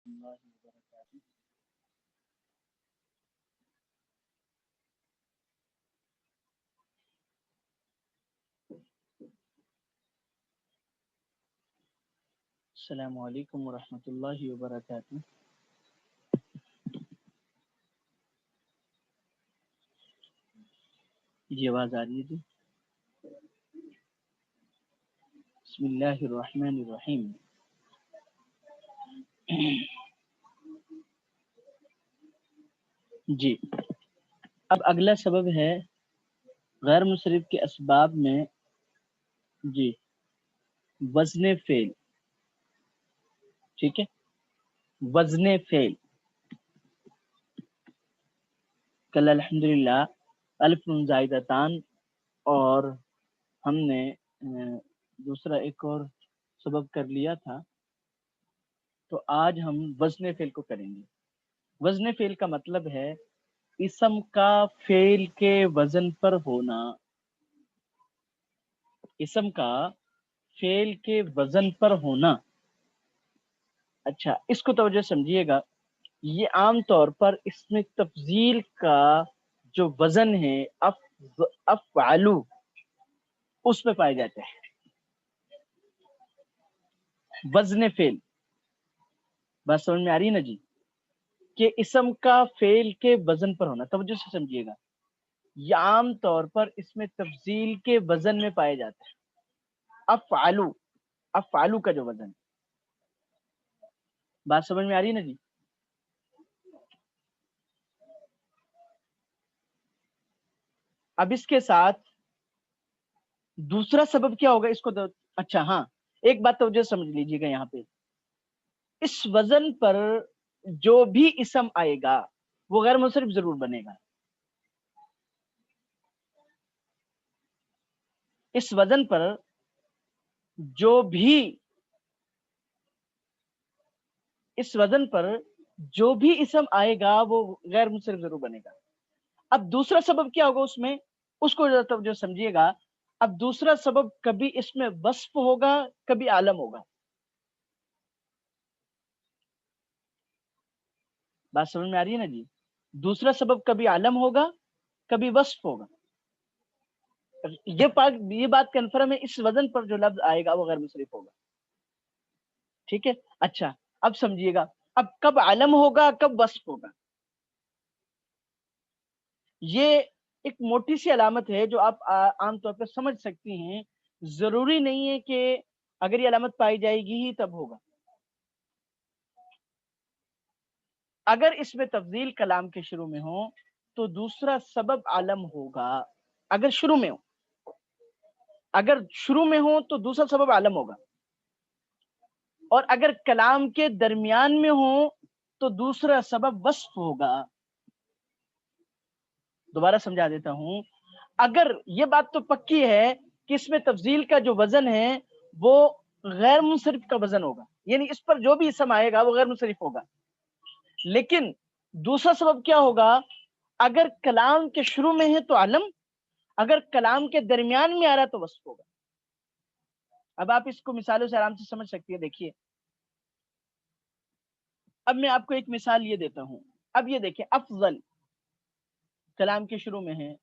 اللہ وبرکاتہ۔ السلام علیکم ورحمۃ اللہ وبرکاتہ۔ جی آواز آ رہی ہے؟ جی بسم اللہ الرحمن الرحیم۔ جی اب اگلا سبب ہے غیر منصرف کے اسباب میں جی وزن فعل۔ ٹھیک ہے، وزن فعل کل الحمدللہ الف نون زائدتان اور ہم نے دوسرا ایک اور سبب کر لیا تھا، تو آج ہم وزن فعل کو کریں گے۔ وزن فعل کا مطلب ہے اسم کا فعل کے وزن پر ہونا، اسم کا فعل کے وزن پر ہونا۔ اچھا، اس کو توجہ سمجھیے گا، یہ عام طور پر اس میں تفضیل کا جو وزن ہے افعلو اس پہ پائے جاتے ہیں۔ وزن فعل بات سمجھ میں آ رہی ہے نا جی، کہ اسم کا فعل کے وزن پر ہونا، توجہ سے سمجھیے گا، یہ عام طور پر اس میں تفضیل کے وزن میں پائے جاتے ہیں۔ افعلو، افعلو کا جو وزن، بات سمجھ میں آ رہی ہے نا جی۔ اب اس کے ساتھ دوسرا سبب کیا ہوگا، اس کو اچھا ہاں ایک بات توجہ سمجھ لیجیے گا، یہاں پہ اس وزن پر جو بھی اسم آئے گا وہ غیر منصرف ضرور بنے گا۔ اس وزن پر جو بھی اسم آئے گا وہ غیر منصرف ضرور بنے گا۔ اب دوسرا سبب کیا ہوگا اس میں، اس کو جو سمجھیے گا۔ اب دوسرا سبب کبھی اس میں وصف ہوگا، کبھی عالم ہوگا۔ بات سمجھ میں آ رہی ہے نا جی، دوسرا سبب کبھی عالم ہوگا، کبھی وصف ہوگا۔ یہ بات کنفرم ہے، اس وزن پر جو لفظ آئے گا وہ غیر منصرف ہوگا۔ ٹھیک ہے، اچھا اب سمجھیے گا، اب کب عالم ہوگا کب وصف ہوگا، یہ ایک موٹی سی علامت ہے جو آپ عام طور پر سمجھ سکتی ہیں، ضروری نہیں ہے کہ اگر یہ علامت پائی جائے گی ہی تب ہوگا۔ اگر اس میں تفضیل کلام کے شروع میں ہو تو دوسرا سبب عالم ہوگا، اگر شروع میں ہو تو دوسرا سبب عالم ہوگا، اور اگر کلام کے درمیان میں ہو تو دوسرا سبب وصف ہوگا۔ دوبارہ سمجھا دیتا ہوں، اگر یہ بات تو پکی ہے کہ اس میں تفضیل کا جو وزن ہے وہ غیر منصرف کا وزن ہوگا، یعنی اس پر جو بھی اسم آئے گا وہ غیر منصرف ہوگا، لیکن دوسرا سبب کیا ہوگا، اگر کلام کے شروع میں ہے تو عالم، اگر کلام کے درمیان میں آ رہا تو وصف ہوگا۔ اب آپ اس کو مثالوں سے آرام سے سمجھ سکتی ہے۔ دیکھیے اب میں آپ کو ایک مثال یہ دیتا ہوں، اب یہ دیکھیں افضل کلام کے شروع میں ہے،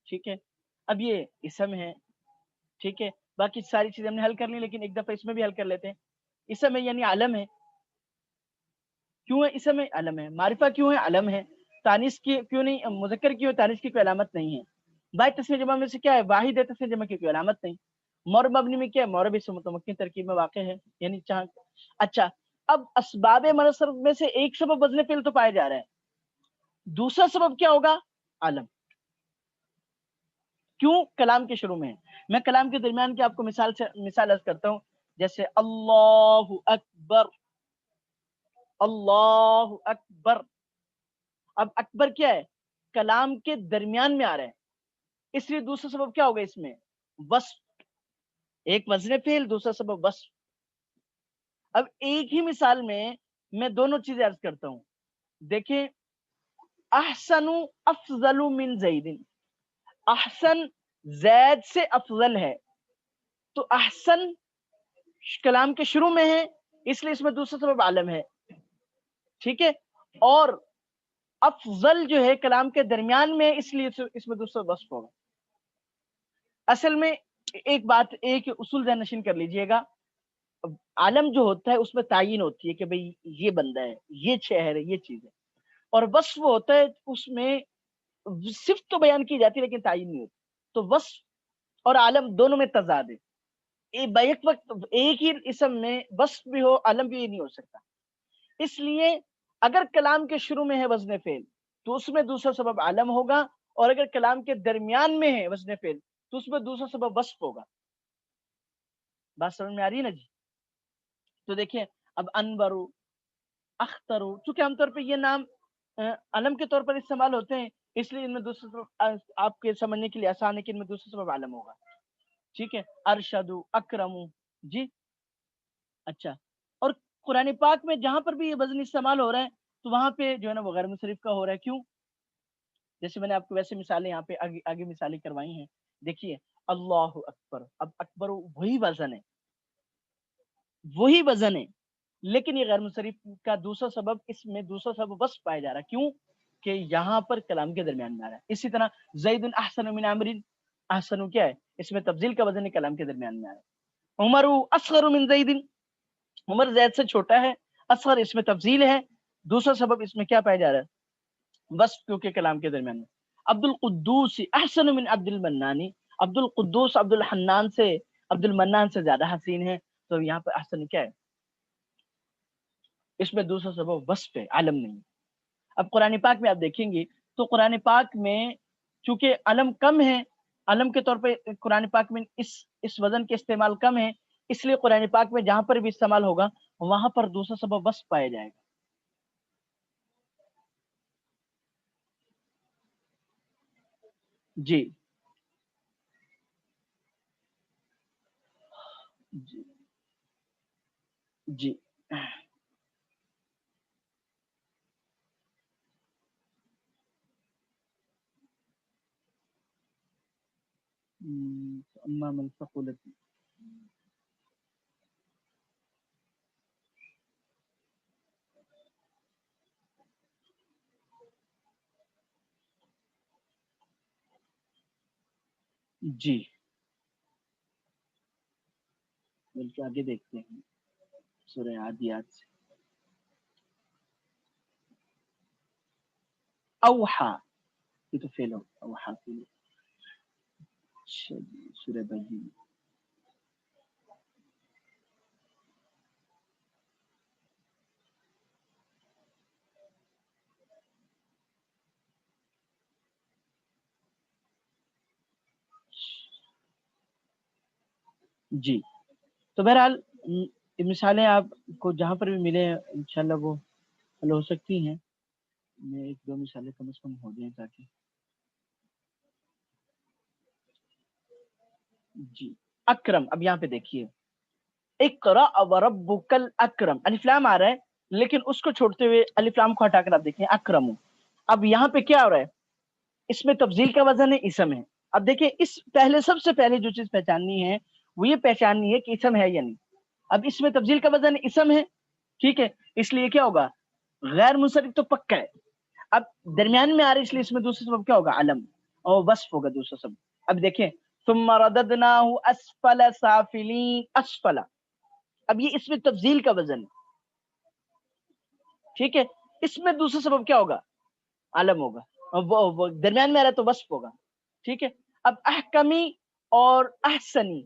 ٹھیک ہے، اب یہ اسم ہے، ٹھیک ہے، باقی ساری چیزیں ہم نے حل کر لی، لیکن ایک دفعہ اس میں بھی حل کر لیتے ہیں۔ اسم ہے یعنی عالم ہے، کیوں ہے اسم ہے علم ہے، معرفہ کیوں ہے علم ہے، تانیث کی کیوں نہیں، مذکر کیوں ہے، تانیث کی کوئی علامت نہیں ہے، بائی تسنیہ جمع میں سے کیا ہے، واحد ہے، تسنیہ جمع کی کوئی علامت نہیں، مورب مبنی میں کیا ہے، مورب اسم متمکن ترکیب میں واقع ہے، یعنی چاہ۔ اچھا اب اسباب منصرف میں سے ایک سبب وزن فعل تو پایا جا رہا ہے، دوسرا سبب کیا ہوگا، عالم، کیوں، کلام کے شروع میں ہے۔ میں کلام کے درمیان کی آپ کو مثال عرض کرتا ہوں، جیسے اللہ اکبر، اللہ اکبر، اب اکبر کیا ہے، کلام کے درمیان میں آ رہا ہے، اس لیے دوسرا سبب کیا ہوگا اس میں، وصف، ایک وزن فعل، دوسرا سبب وصف۔ اب ایک ہی مثال میں دونوں چیزیں عرض کرتا ہوں، دیکھیں احسن افضل من زید، احسن زید سے افضل ہے، تو احسن کلام کے شروع میں ہے اس لیے اس میں دوسرا سبب عالم ہے، ٹھیک ہے، اور افضل جو ہے کلام کے درمیان میں، اس لیے اس میں دوسرا وصف ہوگا۔ اصل میں ایک بات، ایک اصول ذہن نشین کر لیجئے گا، عالم جو ہوتا ہے اس میں تعین ہوتی ہے کہ بھئی یہ بندہ ہے، یہ شہر ہے، یہ چیز ہے، اور وصف ہوتا ہے اس میں صفت تو بیان کی جاتی ہے لیکن تعین نہیں ہوتی۔ تو وصف اور عالم دونوں میں تضاد ہے، بیک وقت ایک ہی اسم میں وصف بھی ہو عالم بھی نہیں ہو سکتا۔ اس لیے اگر کلام کے شروع میں ہے وزن فعل تو اس میں دوسرا سبب عالم ہوگا، اور اگر کلام کے درمیان میں ہے وزن فعل تو اس میں دوسرا سبب وصف ہوگا۔ بات سمجھ میں آ رہی ہے نا جی؟ تو دیکھیں اب انورو، اخترو، چونکہ عام طور پہ یہ نام علم کے طور پر استعمال ہوتے ہیں، اس لیے ان میں دوسرا سبب آپ کے سمجھنے کے لیے آسان ہے کہ ان میں دوسرا سبب عالم ہوگا۔ ٹھیک ہے، ارشدو، اکرمو، جی اچھا۔ اور قرآن پاک میں جہاں پر بھی یہ وزن استعمال ہو رہا ہے تو وہاں پہ جو ہے نا وہ غیر منصرف کا ہو رہا ہے۔ کیوں؟ جیسے میں نے آپ کو ویسے مثالیں یہاں پہ آگے مثالیں کروائی ہیں۔ دیکھیے اللہ اکبر، اب اکبر وہی وزن ہے، وہی وزن ہے، لیکن یہ غیر منصرف کا دوسرا سبب، اس میں دوسرا سبب وصف پایا جا رہا ہے۔ کیوں؟ کہ یہاں پر کلام کے درمیان میں آ رہا ہے۔ اسی طرح زید احسن من عمر، احسن کیا ہے؟ اس میں تفضیل کا وزن کلام کے درمیان میں آ رہا ہے۔ عمر اصغر من زید، عمر زید سے چھوٹا ہے، اصغر اس میں تفضیل ہے، دوسرا سبب اس میں کیا پایا جا رہا ہے؟ وصف، کیونکہ کلام کے درمیان میں۔ عبد القدوس احسن من عبد المنان، عبد القدوس عبد الحنان سے، عبد المنان سے زیادہ حسین ہے، تو یہاں پر احسن کیا ہے؟ اس میں دوسرا سبب وصف ہے، عالم نہیں۔ اب قرآن پاک میں آپ دیکھیں گے تو قرآن پاک میں چونکہ علم کم ہے، علم کے طور پہ قرآن پاک میں اس وزن کے استعمال کم ہے، اس لیے قرآن پاک میں جہاں پر بھی استعمال ہوگا وہاں پر دوسرا سبب وصف پایا جائے گا۔ جی جی جی اما من ثقلت، جی بلکہ آگے دیکھتے ہیں سورہ عادیات سے۔ اوحا، یہ تو فیل ہو، اوحا فیل۔ اچھا جی، سورہ بہین، جی تو بہرحال یہ مثالیں آپ کو جہاں پر بھی ملے انشاءاللہ وہ حل ہو سکتی ہیں۔ میں ایک دو مثالیں کم از کم ہو جائیں تاکہ جی۔ اکرم، اب یہاں پہ دیکھیے اقرا وربک الاکرم، الف لام آ رہا ہے لیکن اس کو چھوڑتے ہوئے الف لام کو ہٹا کر آپ دیکھیں اکرم۔ اب یہاں پہ کیا ہو رہا ہے؟ اس میں تفضیل کا وزن ہے، اسم ہے۔ اب دیکھیں اس پہلے سب سے پہلے جو چیز پہچاننی ہے وہ یہ پہچاننی ہے کہ اسم ہے یا نہیں۔ اب اس میں تفضیل کا وزن اسم ہے، ٹھیک ہے، اس لیے کیا ہوگا؟ غیر منصرف تو پکا ہے۔ اب درمیان میں آ رہا ہے اس لیے اس میں دوسرا سبب کیا ہوگا؟ علم، اور وصف ہوگا دوسرا سبب۔ اب دیکھیں ثم رددناه اسفل سافلین، اسفل، اب یہ اس میں تفضیل کا وزن ہے، ٹھیک ہے، اس میں دوسرا سبب کیا ہوگا؟ علم ہوگا، اور وہ درمیان میں آ رہا ہے تو وصف ہوگا، ٹھیک ہے۔ اب احکمی اور احسنی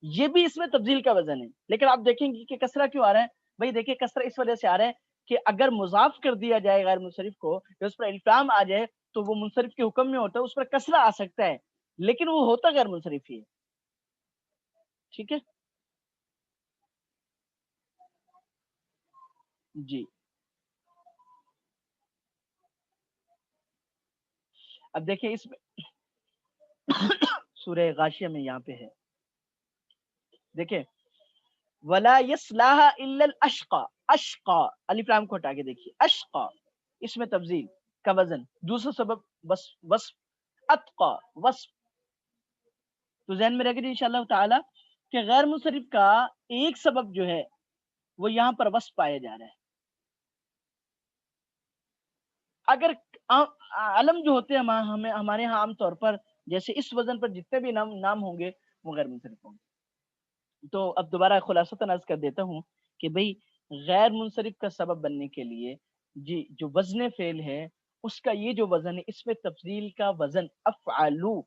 یہ بھی اس میں تبدیل کا وزن ہے، لیکن آپ دیکھیں گے کہ کسرہ کیوں آ رہا ہے؟ بھائی دیکھیں کسرہ اس وجہ سے آ رہا ہے کہ اگر مضاف کر دیا جائے غیر منصرف کو یا اس پر الفام آ جائے تو وہ منصرف کے حکم میں ہوتا ہے، اس پر کسرہ آ سکتا ہے لیکن وہ ہوتا غیر منصرف ہی ہے، ٹھیک ہے جی۔ اب دیکھیں اس میں سورہ غاشیہ میں یہاں پہ ہے، دیکھیں ولا یصلاح الا الاشقى، اشقى الف لام کو ہٹا کے دیکھیے اشقى، اس میں تفضیل کا وزن، دوسرا سبب وصف، اتقى وصف۔ تو ذہن میں رکھ گئے انشاءاللہ تعالی کہ غیر منصرف کا ایک سبب جو ہے وہ یہاں پر وصف پایا جا رہا ہے، اگر علم جو ہوتے ہیں ہمیں ہمارے یہاں عام طور پر جیسے اس وزن پر جتنے بھی نام ہوں گے وہ غیر منصرف ہوں گے. تو اب دوبارہ خلاصتاً عرض کر دیتا ہوں کہ بھئی غیر منصرف کا سبب بننے کے لیے جی جو وزن فعل ہے اس کا یہ جو وزن ہے اس میں تفضیل کا وزن افعلو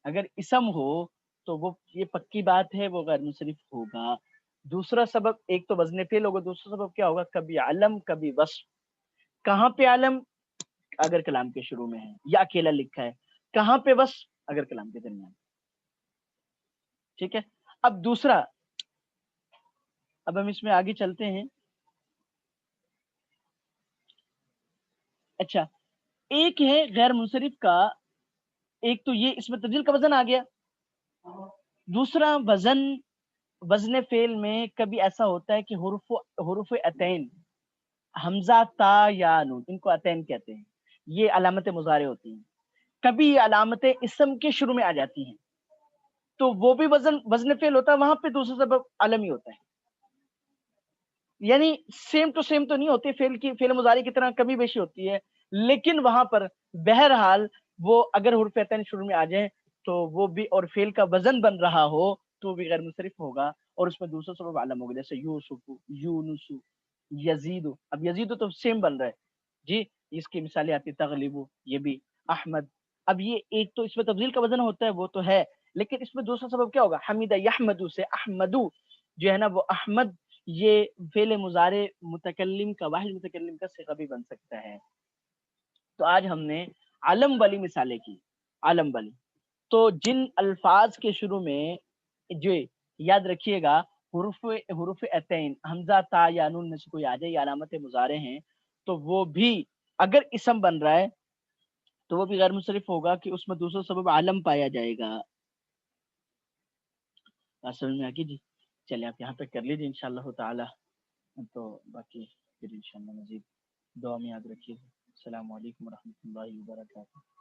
اگر اسم ہو تو وہ یہ پکی بات ہے وہ غیر منصرف ہوگا. دوسرا سبب ایک تو وزن فعل ہوگا, دوسرا سبب کیا ہوگا, کبھی علم کبھی وصف. کہاں پہ علم, اگر کلام کے شروع میں ہے یا اکیلا لکھا ہے. کہاں پہ وصف, اگر کلام کے درمیان. ٹھیک ہے. اب دوسرا, اب ہم اس میں آگے چلتے ہیں. اچھا, ایک ہے غیر منصرف کا, ایک تو یہ اس میں تبدیل کا وزن آ گیا. دوسرا وزن فعل میں کبھی ایسا ہوتا ہے کہ حروف عطین حمزہ تا یا نون, ان کو عطین کہتے ہیں, یہ علامت مضارع ہوتی ہیں. کبھی یہ علامتیں اسم کے شروع میں آ جاتی ہیں تو وہ بھی وزن فعل ہوتا ہے, وہاں پہ دوسرا سبب علم ہی ہوتا ہے. یعنی سیم ٹو سیم تو نہیں ہوتی, فعل مضارع کی طرح کمی بیشی ہوتی ہے, لیکن وہاں پر بہرحال وہ اگر حروف عطین شروع میں آ جائیں تو وہ بھی, اور فعل کا وزن بن رہا ہو تو وہ بھی غیر منصرف ہوگا, اور اس میں دوسرا سبب علم ہوگا. جیسے یوسف, یونس, یزید. اب یزید تو سیم بن رہا ہے جی, اس کی مثالیں آتی تغلب, یہ بھی احمد. اب یہ ایک تو اس میں تفضیل کا وزن ہوتا ہے وہ تو ہے, لیکن اس میں دوسرا سبب کیا ہوگا, حمیدہ یحمدو سے احمدو جو ہے نا وہ احمد, یہ فعل مضارع متکلم کا, واحد متکلم کا صیغہ بھی بن سکتا ہے. تو آج ہم نے علم والی مثالیں کی. علم والی تو جن الفاظ کے شروع میں جو یاد رکھیے گا حروف عطین حمزہ تا یا نون میں سے کوئی آ جائے, یہ علامت مضارع ہیں, تو وہ بھی اگر اسم بن رہا ہے تو وہ بھی غیر منصرف ہوگا کہ اس میں دوسرا سبب علم پایا جائے گا. بات سمجھ میں آ گئی جی. چلے آپ یہاں تک کر لیجیے انشاءاللہ تعالی, تو باقی پھر انشاءاللہ مزید دعا میں یاد رکھیے. السلام علیکم ورحمۃ اللہ وبرکاتہ.